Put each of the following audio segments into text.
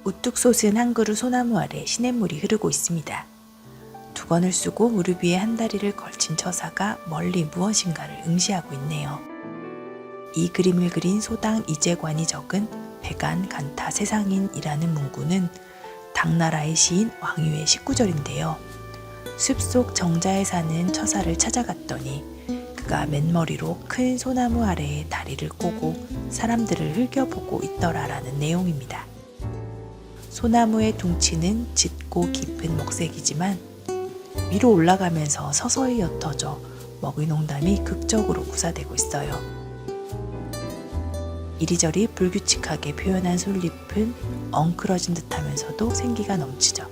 우뚝 솟은 한 그루 소나무 아래 시냇물이 흐르고 있습니다. 두건을 쓰고 무릎 위에 한 다리를 걸친 처사가 멀리 무엇인가를 응시하고 있네요. 이 그림을 그린 소당 이재관이 적은 백안 간타 세상인이라는 문구는 당나라의 시인 왕유의 19절인데요. 숲속 정자에 사는 처사를 찾아갔더니 그가 맨머리로 큰 소나무 아래에 다리를 꼬고 사람들을 흘겨보고 있더라라는 내용입니다. 소나무의 둥치는 짙고 깊은 먹색이지만 위로 올라가면서 서서히 옅어져 먹이 농담이 극적으로 구사되고 있어요. 이리저리 불규칙하게 표현한 솔잎은 엉클어진 듯하면서도 생기가 넘치죠.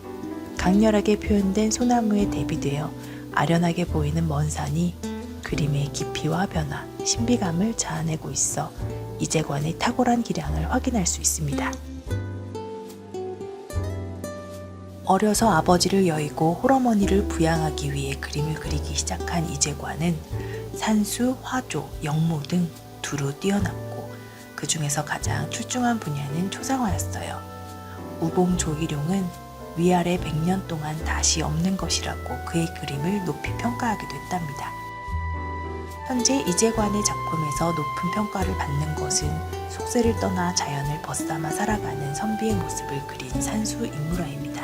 강렬하게 표현된 소나무에 대비되어 아련하게 보이는 먼 산이 그림의 깊이와 변화, 신비감을 자아내고 있어 이재관의 탁월한 기량을 확인할 수 있습니다. 어려서 아버지를 여의고 홀어머니를 부양하기 위해 그림을 그리기 시작한 이재관은 산수, 화조, 영모 등 두루 뛰어났고 그 중에서 가장 출중한 분야는 초상화였어요. 우봉 조희룡은 위아래 100년 동안 다시 없는 것이라고 그의 그림을 높이 평가하기도 했답니다. 현재 이재관의 작품에서 높은 평가를 받는 것은 속세를 떠나 자연을 벗삼아 살아가는 선비의 모습을 그린 산수 인물화입니다.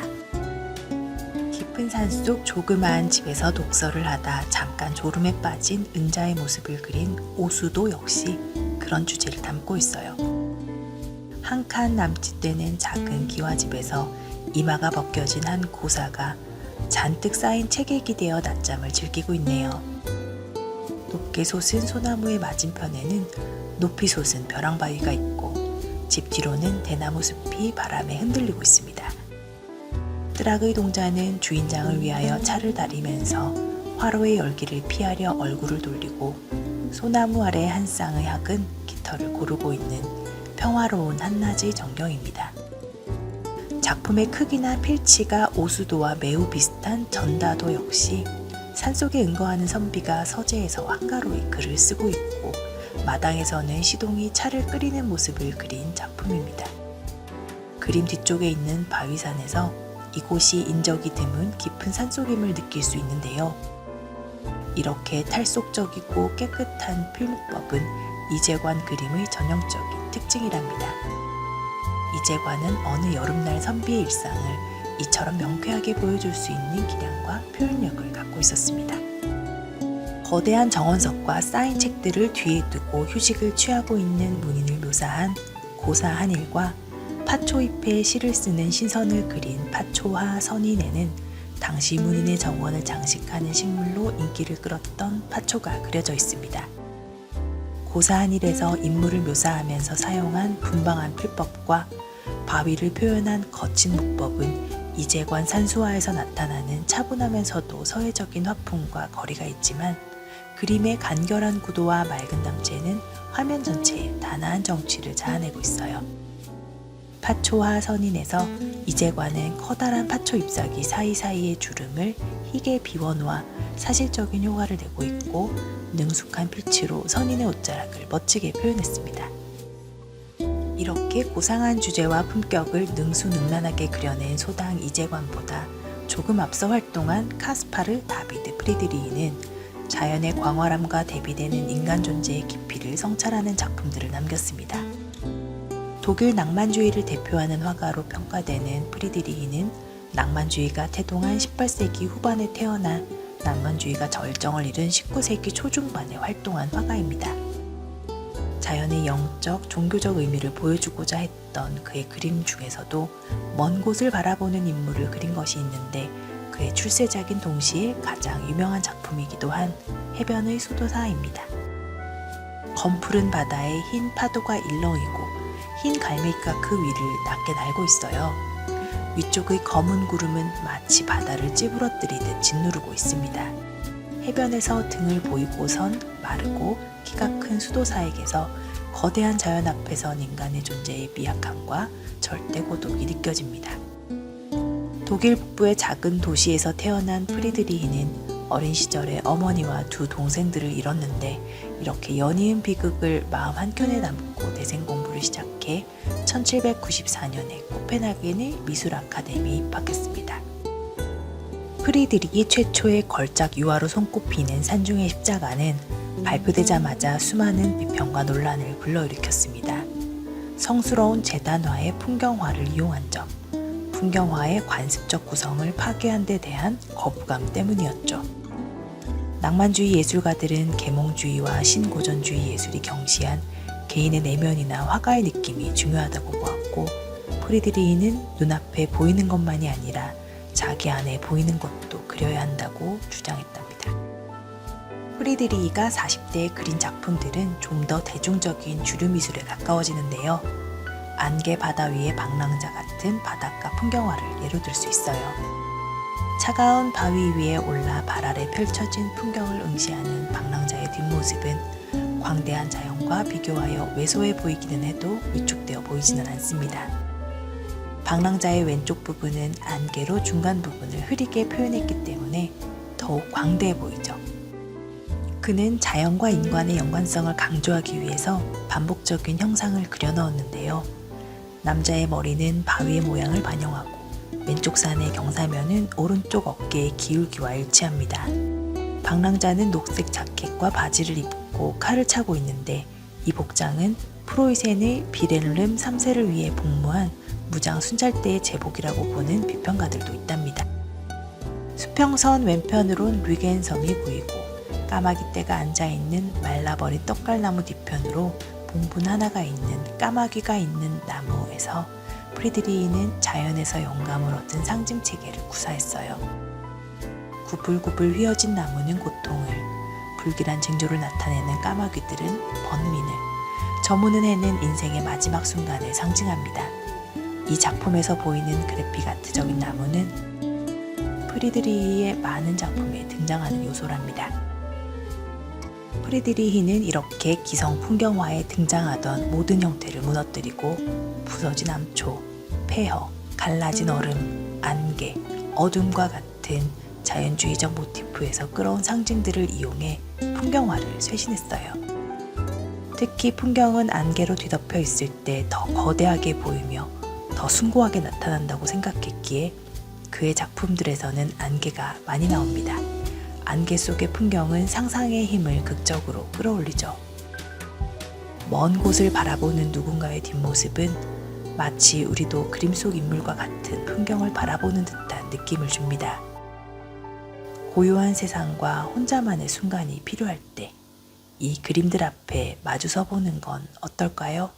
깊은 산속 조그마한 집에서 독서를 하다 잠깐 졸음에 빠진 은자의 모습을 그린 오수도 역시 그런 주제를 담고 있어요. 한 칸 남짓되는 작은 기와집에서 이마가 벗겨진 한 고사가 잔뜩 쌓인 책에 기대어 낮잠을 즐기고 있네요. 높게 솟은 소나무의 맞은편에는 높이 솟은 벼랑바위가 있고 집 뒤로는 대나무 숲이 바람에 흔들리고 있습니다. 뜰악의 동자는 주인장을 위하여 차를 다리면서 화로의 열기를 피하려 얼굴을 돌리고 소나무 아래 한 쌍의 학은 깃털을 고르고 있는 평화로운 한낮의 전경입니다. 작품의 크기나 필치가 오수도와 매우 비슷한 전다도 역시 산속에 응거하는 선비가 서재에서 한가로이 글을 쓰고 있고 마당에서는 시동이 차를 끓이는 모습을 그린 작품입니다. 그림 뒤쪽에 있는 바위산에서 이곳이 인적이 드문 깊은 산속임을 느낄 수 있는데요. 이렇게 탈속적이고 깨끗한 필목법은 이재관 그림의 전형적인 특징이랍니다. 이재관은 어느 여름날 선비의 일상을 이처럼 명쾌하게 보여줄 수 있는 기량과 표현력을 갖고 있었습니다. 거대한 정원석과 쌓인 책들을 뒤에 두고 휴식을 취하고 있는 문인을 묘사한 고사 한일과 파초잎에 시를 쓰는 신선을 그린 파초하 선인에는 당시 문인의 정원을 장식하는 식물로 인기를 끌었던 파초가 그려져 있습니다. 고사 한일에서 인물을 묘사하면서 사용한 분방한 필법과 바위를 표현한 거친 목법은 이재관 산수화에서 나타나는 차분하면서도 서해적인 화풍과 거리가 있지만 그림의 간결한 구도와 맑은 담체는 화면 전체에 단아한 정취를 자아내고 있어요. 파초와 선인에서 이재관은 커다란 파초 잎사귀 사이사이의 주름을 희게 비워놓아 사실적인 효과를 내고 있고 능숙한 필치로 선인의 옷자락을 멋지게 표현했습니다. 이렇게 고상한 주제와 품격을 능수능란하게 그려낸 소당 이재관보다 조금 앞서 활동한 카스파르 다비드 프리드리히는 자연의 광활함과 대비되는 인간 존재의 깊이를 성찰하는 작품들을 남겼습니다. 독일 낭만주의를 대표하는 화가로 평가되는 프리드리히는 낭만주의가 태동한 18세기 후반에 태어나 낭만주의가 절정을 이룬 19세기 초중반에 활동한 화가입니다. 자연의 영적, 종교적 의미를 보여주고자 했던 그의 그림 중에서도 먼 곳을 바라보는 인물을 그린 것이 있는데 그의 출세작인 동시에 가장 유명한 작품이기도 한 해변의 수도사입니다. 검푸른 바다에 흰 파도가 일렁이고 흰 갈매기가 그 위를 낮게 날고 있어요. 위쪽의 검은 구름은 마치 바다를 찌부러뜨리듯 짓누르고 있습니다. 해변에서 등을 보이고선 마르고 키가 큰 수도사에게서 거대한 자연 앞에선 인간의 존재의 미약함과 절대 고독이 느껴집니다. 독일 북부의 작은 도시에서 태어난 프리드리히는 어린 시절에 어머니와 두 동생들을 잃었는데 이렇게 연이은 비극을 마음 한켠에 담고 대생 공부를 시작해 1794년에 코펜하겐의 미술 아카데미에 입학했습니다. 프리드리히 최초의 걸작 유화로 손꼽히는 산중의 십자가는 발표되자마자 수많은 비평과 논란을 불러일으켰습니다. 성스러운 재단화의 풍경화를 이용한 점, 풍경화의 관습적 구성을 파괴한 데 대한 거부감 때문이었죠. 낭만주의 예술가들은 계몽주의와 신고전주의 예술이 경시한 개인의 내면이나 화가의 느낌이 중요하다고 보았고, 프리드리히는 눈앞에 보이는 것만이 아니라 자기 안에 보이는 것도 그려야 한다고 주장했답니다. 프리드리히가 40대에 그린 작품들은 좀 더 대중적인 주류 미술에 가까워지는데요. 안개 바다 위의 방랑자 같은 바닷가 풍경화를 예로 들 수 있어요. 차가운 바위 위에 올라 발 아래 펼쳐진 풍경을 응시하는 방랑자의 뒷모습은 광대한 자연과 비교하여 왜소해 보이기는 해도 위축되어 보이지는 않습니다. 방랑자의 왼쪽 부분은 안개로 중간 부분을 흐리게 표현했기 때문에 더욱 광대해 보이죠. 그는 자연과 인간의 연관성을 강조하기 위해서 반복적인 형상을 그려 넣었는데요. 남자의 머리는 바위의 모양을 반영하고 왼쪽 산의 경사면은 오른쪽 어깨의 기울기와 일치합니다. 방랑자는 녹색 자켓과 바지를 입고 칼을 차고 있는데 이 복장은 프로이센의 비렐름 3세를 위해 복무한 무장 순찰대의 제복이라고 보는 비평가들도 있답니다. 수평선 왼편으론 류겐섬이 보이고 까마귀 떼가 앉아있는 말라버린 떡갈나무 뒤편으로 봉분 하나가 있는 까마귀가 있는 나무에서 프리드리히는 자연에서 영감을 얻은 상징 체계를 구사했어요. 구불구불 휘어진 나무는 고통을, 불길한 징조를 나타내는 까마귀들은 번민을, 저무는 해는 인생의 마지막 순간을 상징합니다. 이 작품에서 보이는 그래픽 아트적인 나무는 프리드리히의 많은 작품에 등장하는 요소랍니다. 프리드리히는 이렇게 기성 풍경화에 등장하던 모든 형태를 무너뜨리고 부서진 암초, 폐허, 갈라진 얼음, 안개, 어둠과 같은 자연주의적 모티프에서 끌어온 상징들을 이용해 풍경화를 쇄신했어요. 특히 풍경은 안개로 뒤덮여 있을 때 더 거대하게 보이며 더 숭고하게 나타난다고 생각했기에 그의 작품들에서는 안개가 많이 나옵니다. 안개 속의 풍경은 상상의 힘을 극적으로 끌어올리죠. 먼 곳을 바라보는 누군가의 뒷모습은 마치 우리도 그림 속 인물과 같은 풍경을 바라보는 듯한 느낌을 줍니다. 고요한 세상과 혼자만의 순간이 필요할 때 이 그림들 앞에 마주 서 보는 건 어떨까요?